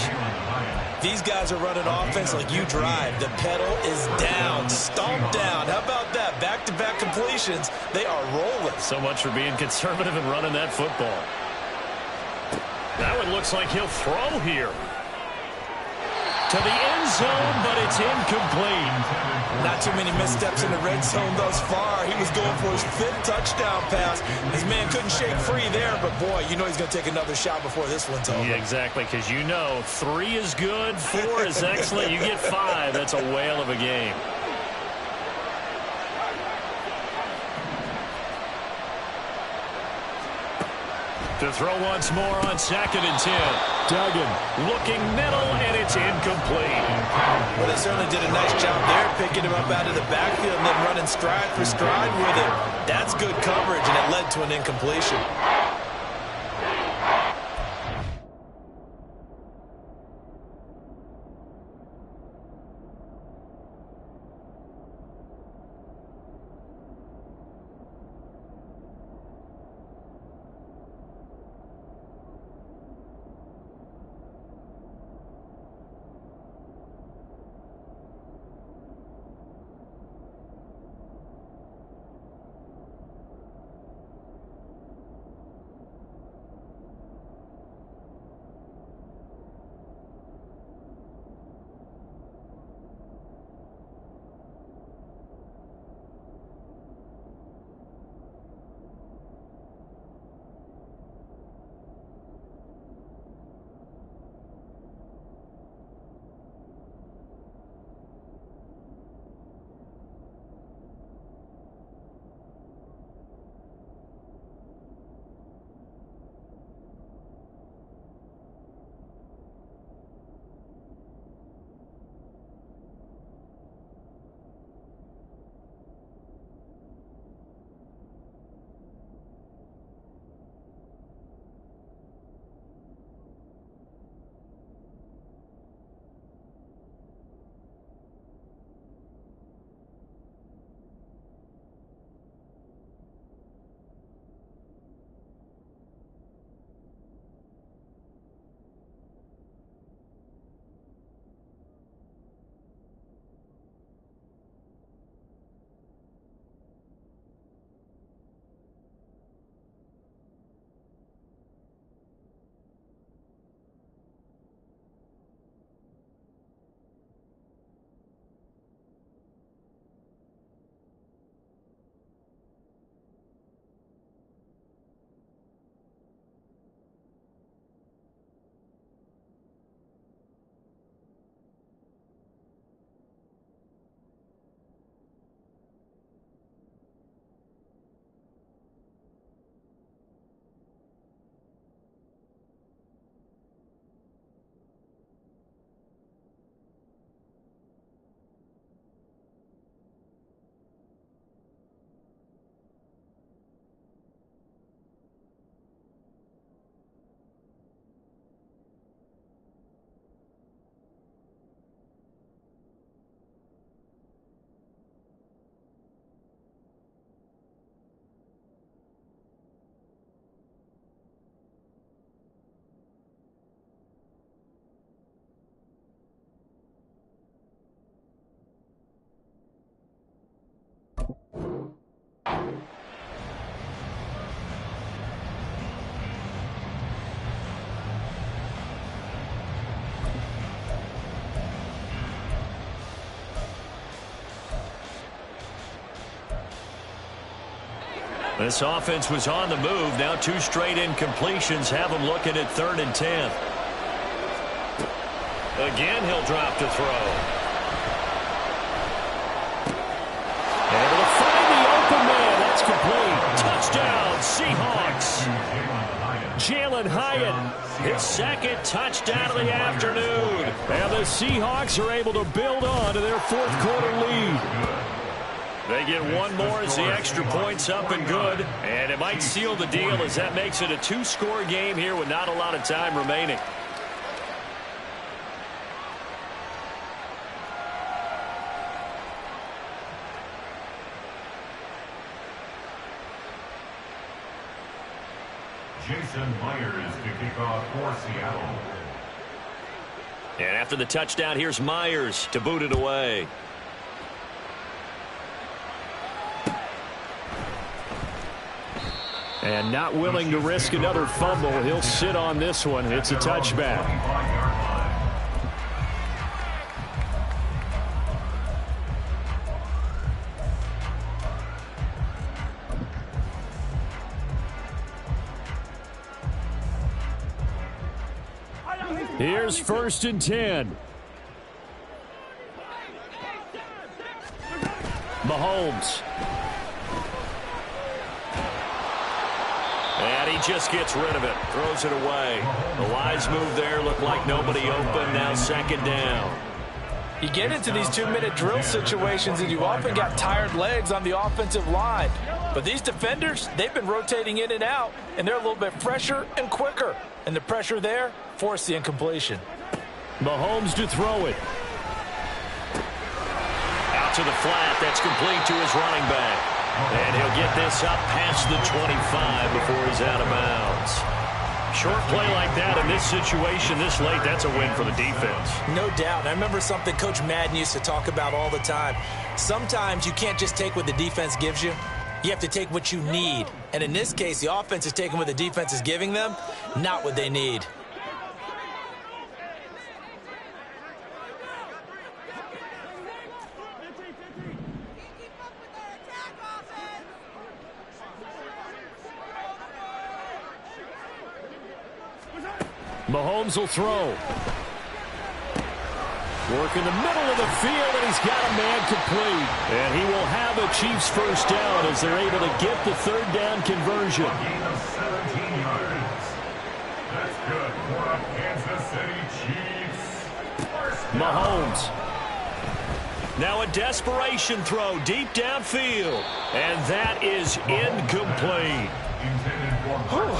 [SPEAKER 4] These guys are running offense like you drive. The pedal is down, stomped down. How about that? Back-to-back completions. They are rolling.
[SPEAKER 1] So much for being conservative and running that football. That one looks like he'll throw here. To the end zone, but it's incomplete.
[SPEAKER 4] Not too many missteps in the red zone thus far. He was going for his 5th touchdown pass. His man couldn't shake free there, but boy, you know he's going to take another shot before this one's over.
[SPEAKER 1] Yeah, exactly, because you know 3 is good, 4 is excellent. You get 5, that's a whale of a game. To throw once more on 2nd and 10. Duggan looking middle, and it's incomplete.
[SPEAKER 4] Well, they certainly did a nice job there, picking him up out of the backfield and then running stride for stride with it. That's good coverage, and it led to an incompletion.
[SPEAKER 1] This offense was on the move. Now 2 straight incompletions have them looking at 3rd and 10. Again, he'll drop to throw. Able to find the open man. That's complete. Touchdown, Seahawks. Jalen Hyatt, his 2nd touchdown of the afternoon. And the Seahawks are able to build on to their 4th quarter lead. They get one more as the extra point's up and good. And it might seal the deal as that makes it a 2-score game here with not a lot of time remaining.
[SPEAKER 3] Jason Myers to kick off for Seattle.
[SPEAKER 1] And after the touchdown, here's Myers to boot it away. And not willing to risk another fumble, he'll sit on this one. It's a touchback. Here's 1st and 10. Mahomes. And he just gets rid of it. Throws it away. The wise move there. Looked like nobody open. Now 2nd down.
[SPEAKER 4] You get into these 2-minute drill situations and you often got tired legs on the offensive line. But these defenders, they've been rotating in and out, and they're a little bit fresher and quicker. And the pressure there forced the incompletion.
[SPEAKER 1] Mahomes to throw it. Out to the flat. That's complete to his running back. And he'll get this up past the 25 before he's out of bounds. Short play like that in this situation this late, that's a win for the defense.
[SPEAKER 4] No doubt. I remember something Coach Madden used to talk about all the time. Sometimes you can't just take what the defense gives you. You have to take what you need. And in this case, the offense is taking what the defense is giving them, not what they need.
[SPEAKER 1] Mahomes will throw. Work in the middle of the field, and he's got a man complete. And he will have a Chiefs first down as they're able to get the 3rd down conversion.
[SPEAKER 3] A gain of 17 yards. That's good for the Kansas City Chiefs. First down.
[SPEAKER 1] Mahomes. Now a desperation throw deep downfield. And that is incomplete.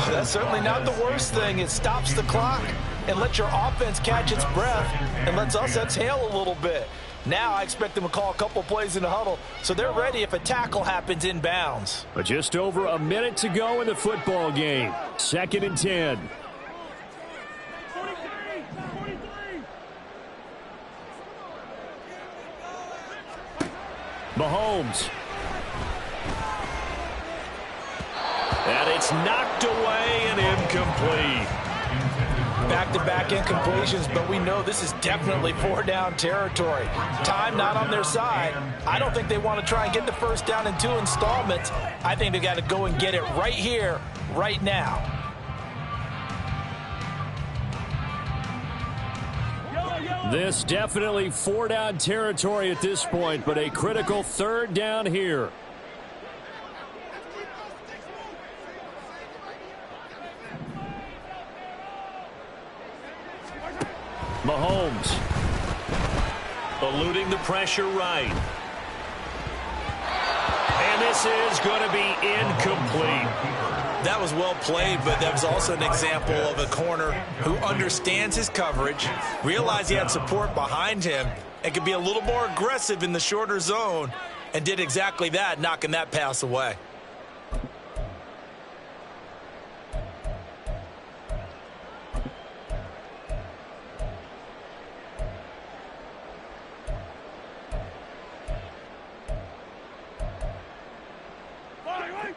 [SPEAKER 4] That's certainly not the worst thing. It stops the clock and lets your offense catch its breath and lets us exhale a little bit. Now I expect them to call a couple plays in the huddle so they're ready if a tackle happens in bounds.
[SPEAKER 1] But just over a minute to go in the football game. 2nd and 10. Mahomes. And it's knocked away and incomplete.
[SPEAKER 4] Back-to-back incompletions, but we know this is definitely 4-down territory. Time not on their side. I don't think they want to try and get the first down in 2 installments. I think they got to go and get it right here, right now.
[SPEAKER 1] This definitely 4-down territory at this point, but a critical 3rd down here. Mahomes eluding the pressure right. And this is going to be incomplete.
[SPEAKER 4] That was well played, but that was also an example of a corner who understands his coverage, realized he had support behind him, and could be a little more aggressive in the shorter zone, and did exactly that, knocking that pass away.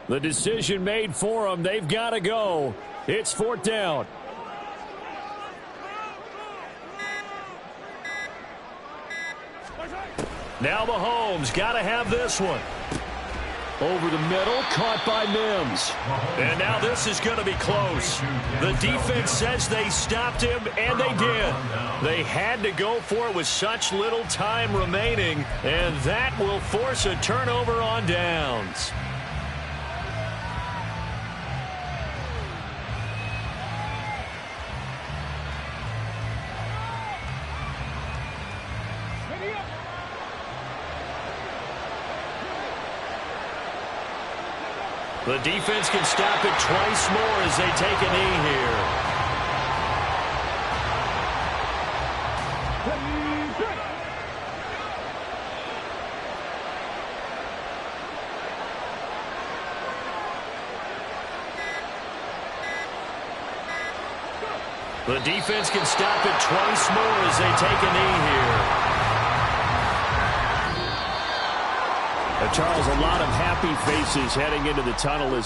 [SPEAKER 1] The decision made for them. They've got to go. It's 4th down. Now Mahomes got to have this one. Over the middle, caught by Mims. And now this is going to be close. The defense says they stopped him, and they did. They had to go for it with such little time remaining, and that will force a turnover on downs. The defense can stop it twice more as they take a knee here. The defense can stop it twice more as they take a knee here. Charles, a lot of happy faces heading into the tunnel as